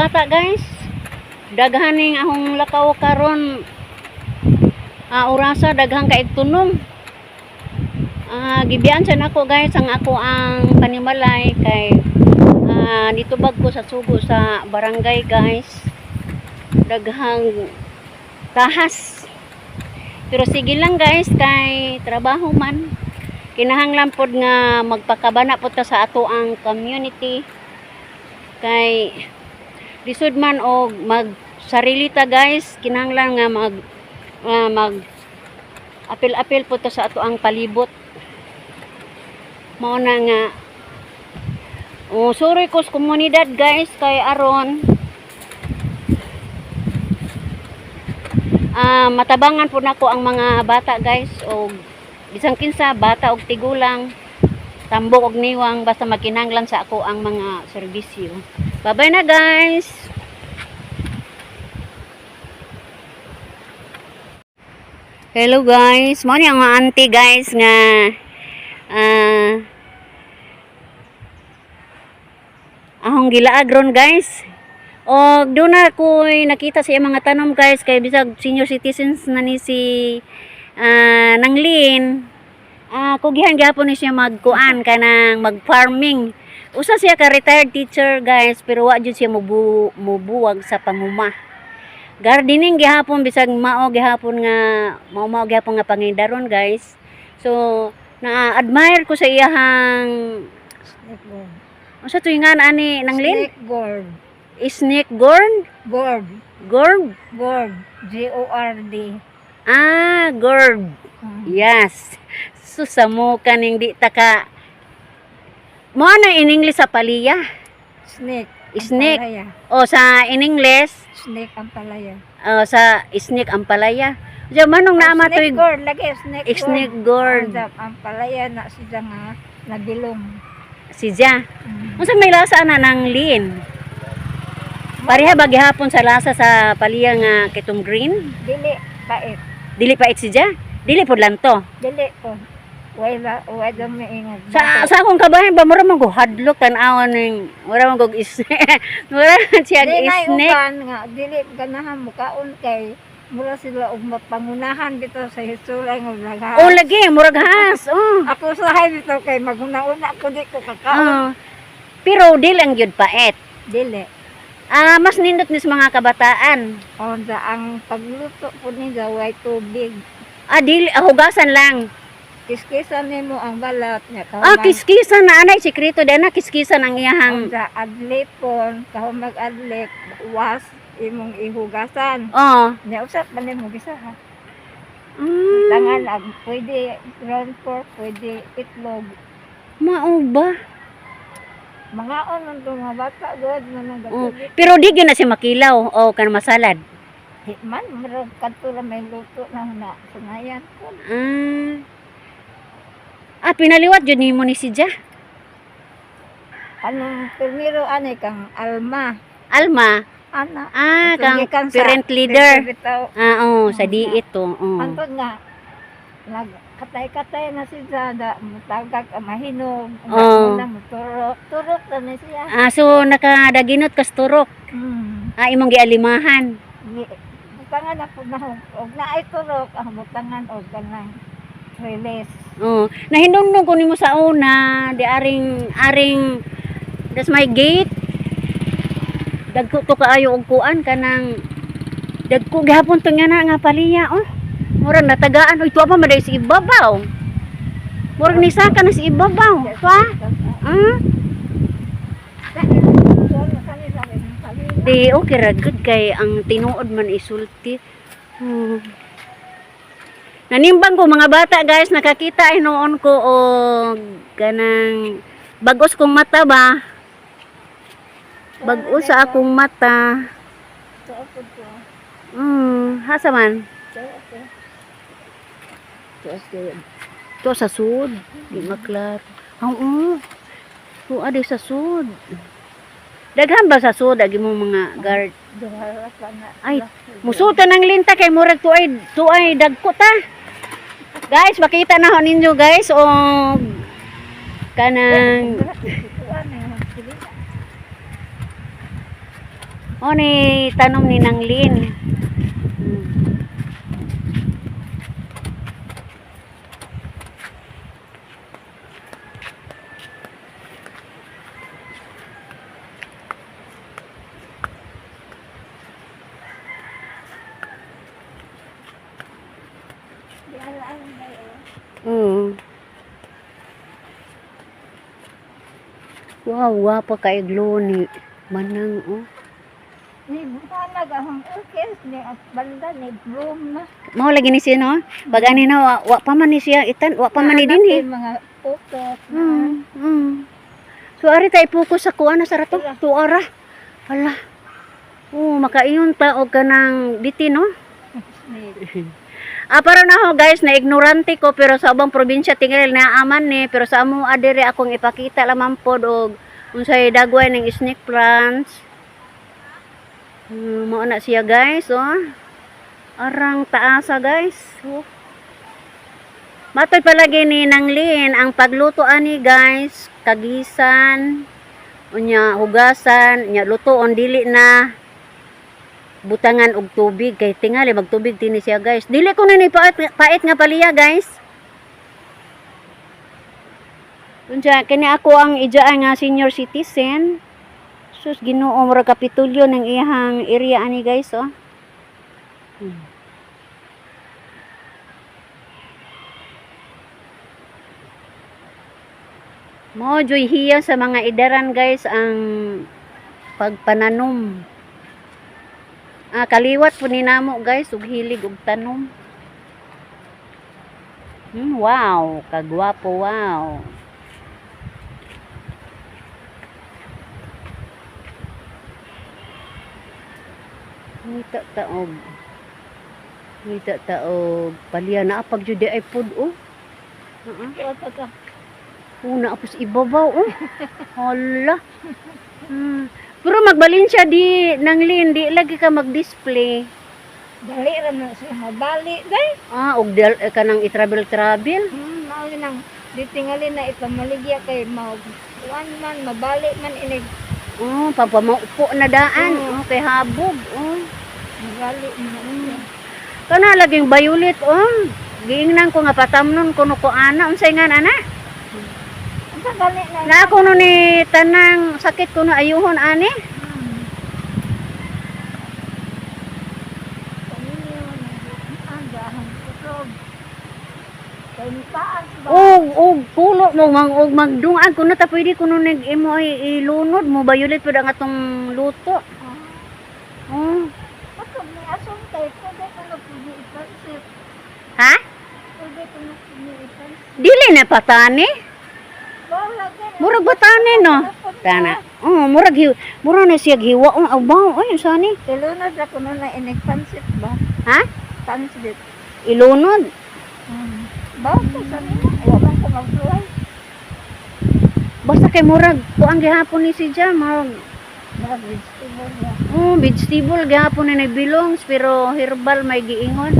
bata guys. Daghaning ahong lakaw karon. Orasa daghang kaig tunong. Gibiyan sa nako guys ang ako ang panimalay kay nitubag ko sa sugo sa barangay guys. Daghang tahas. Pero sige lang guys kay trabaho man. Kinahanglan pod nga magpakabana pod ta sa ato ang community. Kay lisod man og magsarili ta guys, kinahanglan nga mag apil-apil po ta sa ato ang palibot. Mao na nga sorry ko sa komunidad guys kay aron matabangan po nako ang mga bata guys og bisang kinsa bata og tigulang tambok og niwang basta makinahanglan sa ako ang mga serbisyo. Bye-bye na guys. Hello guys, mo ni ang auntie guys nga ahong gilaagron guys. Og doon na ko'y nakita sa mga tanom guys kay bisag senior citizens na ni si Nanglin. Kugihan gyapon ni siya magkuan kanang mag-farming. Usa siya ka retired teacher guys pero wa jud siya mubuwag sa panguma. Gardening gihapon bisag mao gihapon nga mao gihapon nga pangindaron guys. So na-admire ko sa iyahang unsa to nga ani Nanglin? Snake gourd. Snake gourd? Gourd. Gourd? Gourd. G-O-R-D. Gourd. Yes. Susamo kaning di taka. Mo na in English sa paliya. Snake. Snake. Ampalaya. O sa in English Snake ampalaya. sa snake ampalaya. Diya manong naama to Snake gourd lagi snake gourd. snake gourd. Ampalaya na siya nga nabilong. Siya. Unsa may lasa na ng lin? Pareha ba gihapon sa lasa sa paliya nga kitong green? Dili pait. Dili pa siya? Dili pod lanto. Dili po. Wala maingat. Sa akong kabahin ba mura man go hadlok tan-awon ning mura man go mura siya snake. snake. Nga dili ganahan mukaon kay mura sila og mapangunahan dito sa history ng lahat. Lagi murag has. Ako sahay dito kay maguna-una ko di ko kakaon. Pero dili ang gyud paet. Dili. Mas nindot ni sa mga kabataan. Ang pagluto po niya way tubig. Dili hugasan lang. Kiskisan nimo ang balat niya. Kiskisan na anay sikreto din na kiskisan ang iyahang. Sa adlipon, kahong mag-adlip, was imong ihugasan. Nya usap man nimo gisa ha. Tangan pwede ground pork, pwede itlog. Mao ba? Mga on mga bata god man Pero di gyud na si makilaw o kan masalad. Man murag kadto ra may luto na sungayan. Pinaliwat jud nimo ni si Ja. Primero ani kang Alma. Alma. Ana. Kang parent leader. Sa diit to. Antod nga nagkatay-katay na si Jada, mutagag mahinog, turok na ni siya. So nakadaginot kas turok. Imong gialimahan. Butangan ako na og naay turok, ang butangan og kanang release. Nahinungnog ko nimo sa una, di aring that's my gate. Dagko to kaayo og kuan kanang dagko gihapon to nga paliya. Murag natagaan ito pa maday si ibabaw. Murag ni saka na si ibabaw. Pa? Di okay ra good kay ang tinuod man isulti. Nanimbang ko mga bata guys, nakakita noon ko og kanang bagos kong mata ba? Bagos sa akong mata. Hasa man? To sa sud, di maklar. Adi sa sud. Daghan ba sa sud agi mo mga guard? Ay, musuta ng linta kay murag tuay dagko ta. Guys, makita na ho ninyo guys o kanang O ni tanom ni Nang Lin. Wow, wapa kay gloni. Manang oh. Ni buta gahong orchid ni at banda ni bloom na. Mao lagi ni siya no. Pag ani na wa pa man ni siya itan, wa pa man ni dinhi. Mga pokok. So ari tay focus sa kuan sa rato. Tuara. Hala. Oh, makaiyon ta og kanang biti no. Para na ho guys, na ignorante ko pero sa ubang probinsya tingel na aman ni pero sa amo adire akong ipakita lamang pod og unsay dagway ng snake plants. Mao na siya guys, oh. Arang taasa guys. Oh. Matoy palagi ni Nang Lin ang pagluto ani guys, kagisan, unya hugasan, unya lutoon dili na butangan og tubig kay tingali magtubig tini siya guys. Dili ko ni pait nga paliya guys. Unsa kini ako ang ijaan nga senior citizen. Sus Ginoo mura kapitulyo ng iyang area ani guys oh. Mo joy hiya sa mga idaran guys ang pagpananom. Kaliwat po ni namo guys ug hilig og tanom. Wow, kagwapo wow. Ngita taog paliya na pag jud ay pod oh. Una apos ibabaw oh. Hala. Pero magbalin siya di Nang Lin, di lagi ka mag-display. Dali ra na siya mabali day. Og kanang i-travel. Mao nang di tingali na ipamaligya kay mao one man mabali man inig. Pagpamaupo na daan. Kay habog. Mabali man. Kana laging violet giingnan ko nga patamnon kuno ko ana unsay nga ana? Na ako no ni tanang sakit ko no ayuhon ani. Pulo mo magdungag kuno ta pwede kuno nag imo ilunod mo violet pud ang atong luto. Ha? Dili na patani? Murag batani no. Tana. Murag na siya giwa abaw sani. Ilunod ra kuno na inigpansit ba? Ha? Pansit. Ilunod. Ba ko sani na wala ko magsuway. Basta kay murag kuang gihapon ni si Jam vegetable. Vegetable gihapon na nagbilongs pero herbal may giingon.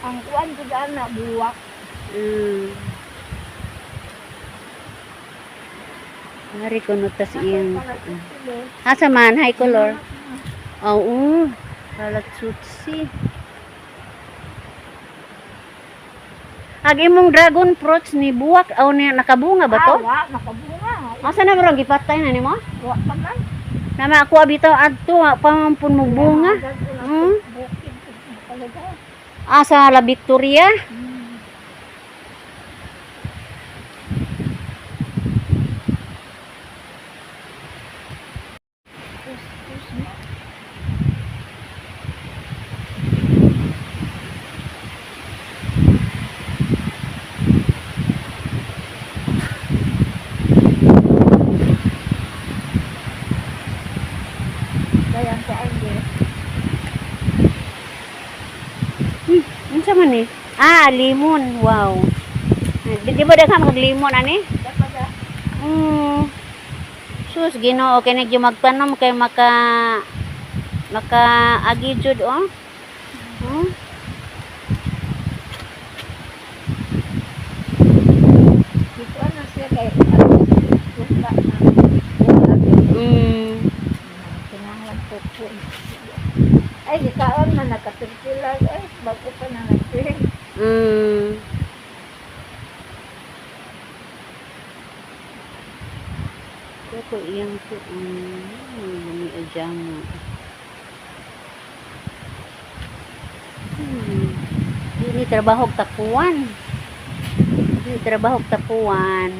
Ang kuan jud ana buwak. Hari ko notas iyang asa man high color. Oo. Kalat sutsi. Ag imong dragon fruits ni buwak aw ni nakabunga ba to? Nakabunga. Asa na murag gipatay na nimo? Wa pa man. Nama ako abitaw adto pampun mo bunga. Asa La Victoria? Unsa man ni? Limon. Wow. Di ba daghan mag limon ani? Sus Ginoo kay nagyo magtanom kay maka agi jud Ito na siya kay Ay, ikaon man nakatirkilag. Ay, bago pa na nagtiring. Ko iyang to ni ajama. Ini trabaho tapuan. Ini trabaho tapuan.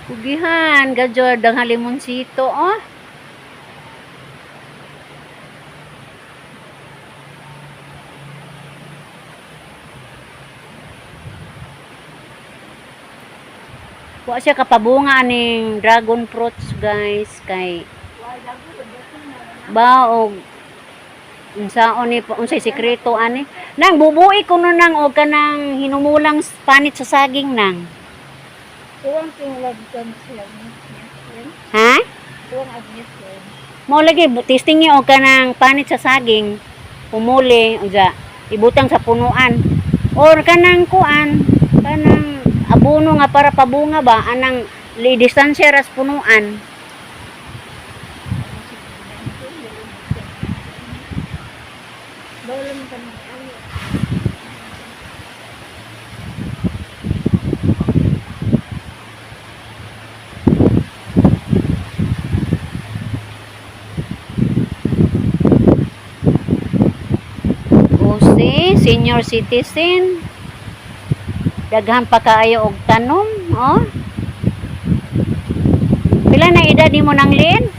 Pugihan, gajor dang halimonsito, oh. Wa siya kapabunga ning dragon fruits, guys, kay baog unsaon ni unsay sekreto ani nang bubuhi kuno nang og kanang hinumulang panit sa saging nang. Tuwang tinglagkan sila. Ha? Tuwang agnisin. Mo lagi testing niyo og kanang panit sa saging, pumuli uja ibutang sa punuan or kanang kuan, kanang abono nga para pabunga ba anang distansya ras punuan. Bawal mo kami ano. Senior citizen, daghan pa kaayo og tanom, oh. Pila na edad nimo nang Lin?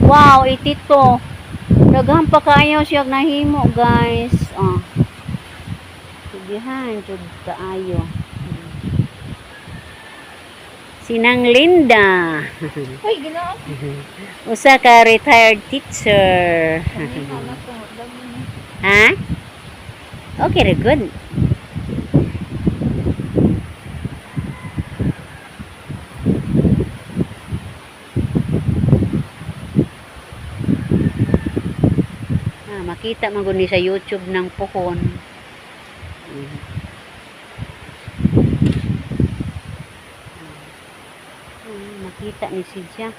Wow, 82. Daghan pa kaayo siya nahimo, guys. Oh. Sigihan jud kaayo. Sinang Linda. Ay, ginoo. Usa ka retired teacher. Ha? Okay, very good. Makita man gud ni sa YouTube ng pohon. Makita ni siya.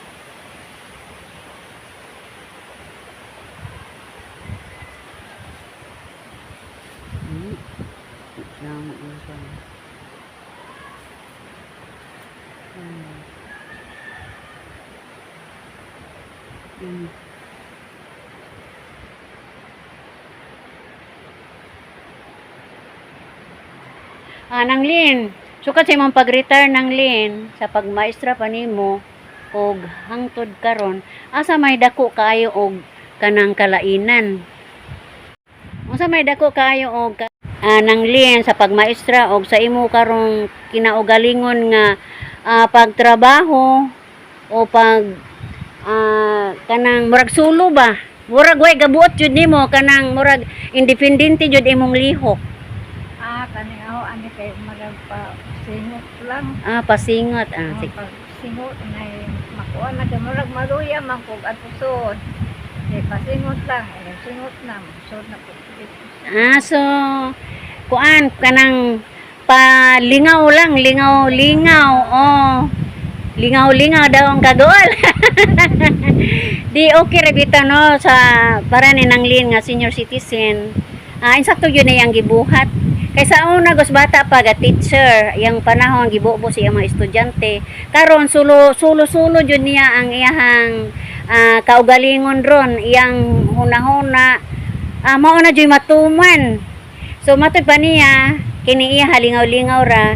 Nang Lin, sukat sa imong pag-retire nang Lin sa pagmaestra pa nimo og hangtod karon, asa may dako kaayo og kanang kalainan. Unsa may dako kaayo og nang Lin sa pagmaestra og sa imo karong kinaugalingon nga pagtrabaho o pag kanang murag sulo ba? Murag way gabuot jud nimo kanang murag independente jud imong lihok. Kani ako, ani kay marag pa singot lang. Pasingot. Singot na makuha na kay marag maluya man kog atusod. Kay pasingot lang, singot na, sod na po. So kuan kanang palingaw lang, lingaw. Oh. Lingaw daw ang kagol. Di okay ra bitaw no sa para ni nang Lin nga senior citizen. Insakto yun na yang gibuhat. Kaysa una gos bata pa ga teacher, yang panahon gibubo siya mga estudyante. Karon sulo jud niya ang iyahang kaugalingon ron, iyang hunahuna. Mao na jud matuman. So matod pa niya kini iya halingaw-lingaw ra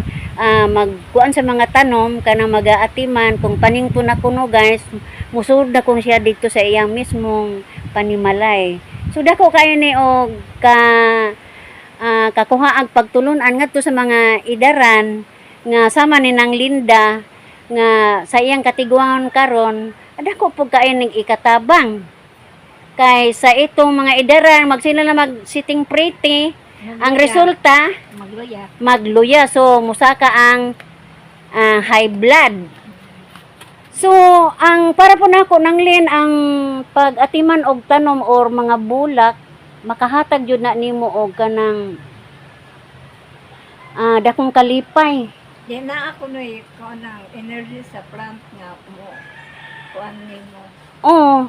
magkuan sa mga tanom kanang mag-aatiman kung panington na kuno, guys. Musud na kung siya dito sa iyang mismong panimalay. So dako kayo ni og kakuha ang pagtulunan ngadto sa mga idaran nga sama ni nang Linda nga sa iyang katiguangan karon, dako pug kayo ning ikatabang Kay sa itong mga idaran, magsila na mag-sitting pretty, ang resulta, Magluya. magluya. So, musaka ang high blood. So, ang para po nako nanglin ang pag-atiman og tanom or mga bulak, makahatag jud na nimo og kanang dakong kalipay. Di na ako no ng energy sa plant nga mo. Kuan nimo Oo,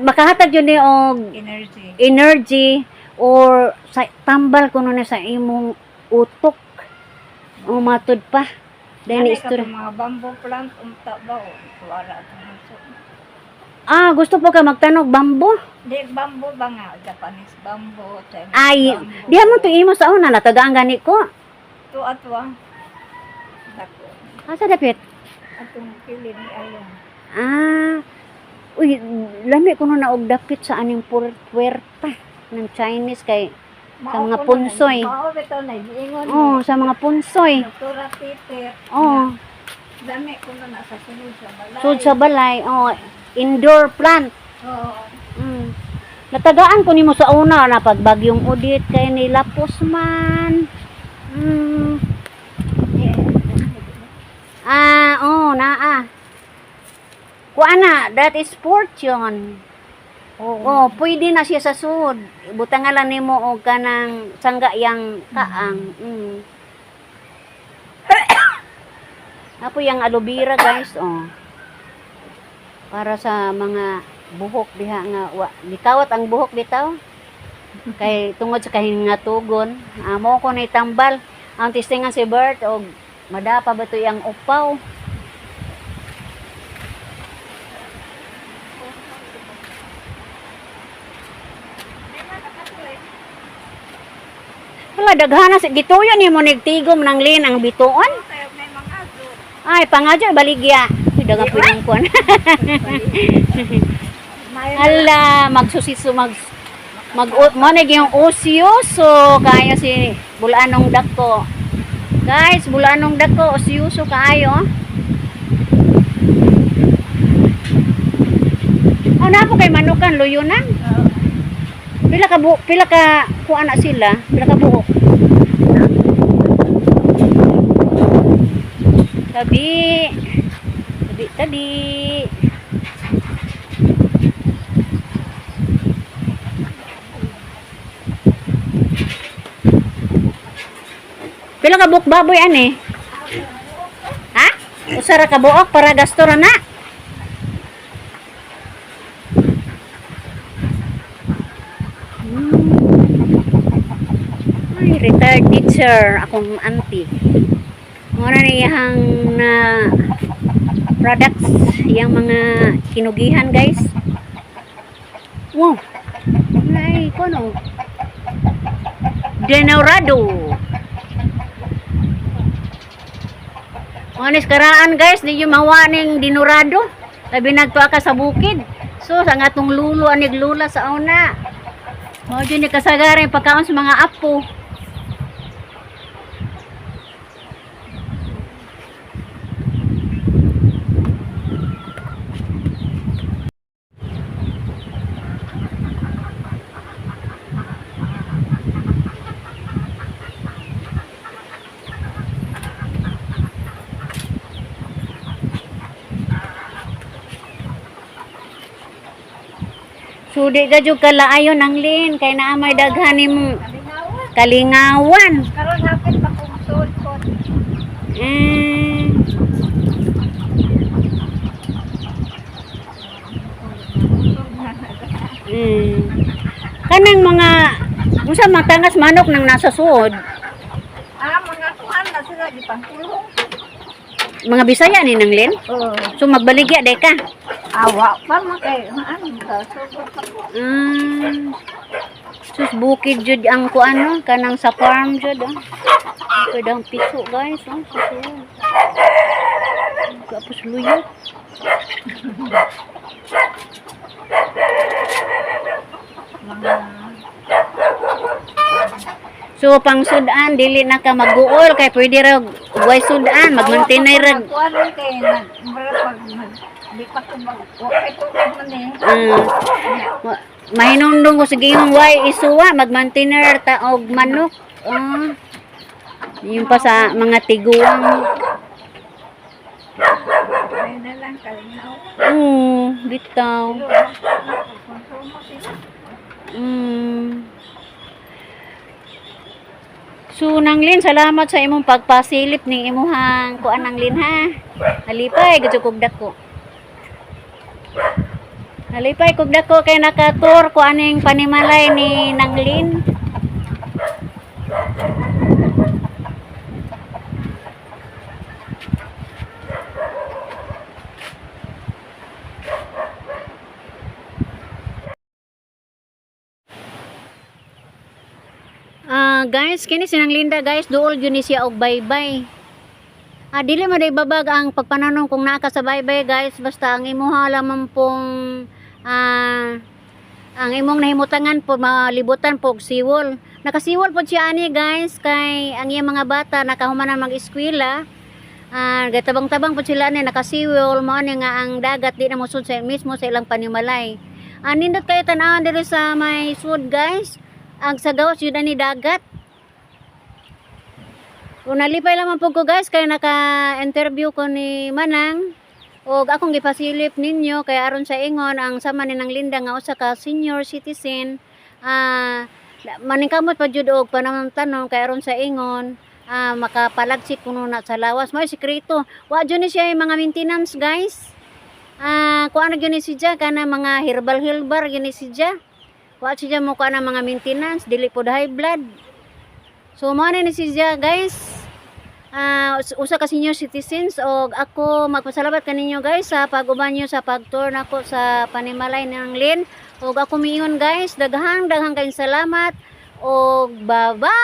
makahatag jud ni og energy. energy or sa tambal kuno na sa imong utok. O matud pa. Dahil Ano istorya. mga bamboo plant unta ba o wala ito. Gusto po ka magtanog bambo? Di bamboo ba nga Japanese bamboo, Chinese Ay, bamboo. diha mo to imo sa una natagaan gani ko. To atwa. Dako. Asa dapit? Atong pili ni Along. Uy, lami ko na og dapit sa aning puwerta ng Chinese kay sa mga punsoy. Mao bitaw na ingon. Oh, sa mga punsoy. Doktora Peter. Oh, Dami ko na nasa sunod sa balay. sud sa balay. Oh, indoor plant. Oo. Natagaan ko nimo sa una na pag bagyong udit kay nilapos man. Naa. Kuana, that is fortune. Oh, pwede na siya sa sud. Butangalan nimo og kanang sangga yang kaang. Apo yang aloe vera guys, para sa mga buhok diha nga gikawat ang buhok bitaw. Kay tungod sa kahingatugon, amo ko na itambal ang testingan si Bert og madapa ba to yang upaw. Wala daghana si gituyo ni mo nigtigom ng lin ang bituon. Tayo may mga aso. Ay, pangadyo baligya. Uy, daga pinang kuan. Hala, magsusiso mo na yung osyoso kaya si bulanong dako. Guys, bulanong dako osyoso kayo. Na po kay manukan luyunan. Pila ka kuan na sila, pila ka buhok. Tabi. Pila ka buhok baboy ani? Ha? Usara ka buhok para gasto ra na. Ay, retired teacher akong auntie. Muna niyang na products yang mga kinugihan guys. Wow. Ay, kono. Denorado. Manis karaan guys, di yung mawaning dinorado. Tabi nagtuwa ka sa bukid. So, sa nga tong lulo, anig lula sa una. O, dyan ni kasagaran pagkaon sa mga apo. So, di ka jud kalaayon ang lin. Kay naamay daghan mo kalingawan. Karon hapit pa kong suod ko. Kanang mga unsa matangas manok nang nasa suod. Mga kuhan na sila di pangkulong. Mga Bisaya ni nang lin. Oo. So magbaligya day ka. Awa pa makay sugod pa ko. Sus bukid jud ang kuano kanang sa farm jud. Kadang piso guys, susunod. Kapos luyot. So pang sudan dili na ka mag-uol kay pwede ra way sudan magmantinay ra. Kuan kay Di pa ko okay ko man eh. Mahinundong ko sige yung way isuwa, mag-maintainer ta og manok. Yung pa sa mga tiguang. Ay na lang kalinaw. Bitaw. Konsumo sila. So, Nanglin, salamat sa imong pagpasilip ning imuhang kuan Nanglin ha. Halipay, gadyo kog dako. Halipay kog dako kay nakatur ko aning panimalay ni Nanglin. Guys, kini sinang Linda guys, duol gyud ni siya og baybay. Dili man day babag ang pagpananong kung naa ka sa baybay guys, basta ang imuha lamang pong ang imong nahimutangan po malibutan po og siwol. Nakasiwol po siya ani guys kay ang iyang mga bata nakahumanan mag-eskwela. Gatabang-tabang po sila ni nakasiwol mo ani nga ang dagat di na mosud sa mismo sa ilang panimalay. Nindot kayo tan-awon diri sa may sud guys. Ang sagawas yun ni dagat. Kung nalipay lamang po ko guys kaya naka-interview ko ni Manang o akong gipasilip ninyo kaya aron sa ingon ang sama ni Nang Linda nga usa ka senior citizen maningkamot pa jud og panamtanong kaya aron sa ingon makapalagsik kuno na sa lawas may sikreto wa jud ni siya yung mga maintenance guys. Kuan na gyud ni siya kana mga herbal gyud ni siya. Wa siya mo kana mga maintenance dili pod high blood. So mo ni siya guys. Usa ka senior citizens og ako magpasalamat kaninyo guys sa pag-uban nyo sa pag-tour nako sa panimalay ni Nanglin og ako miingon guys daghang kayong salamat og bye bye.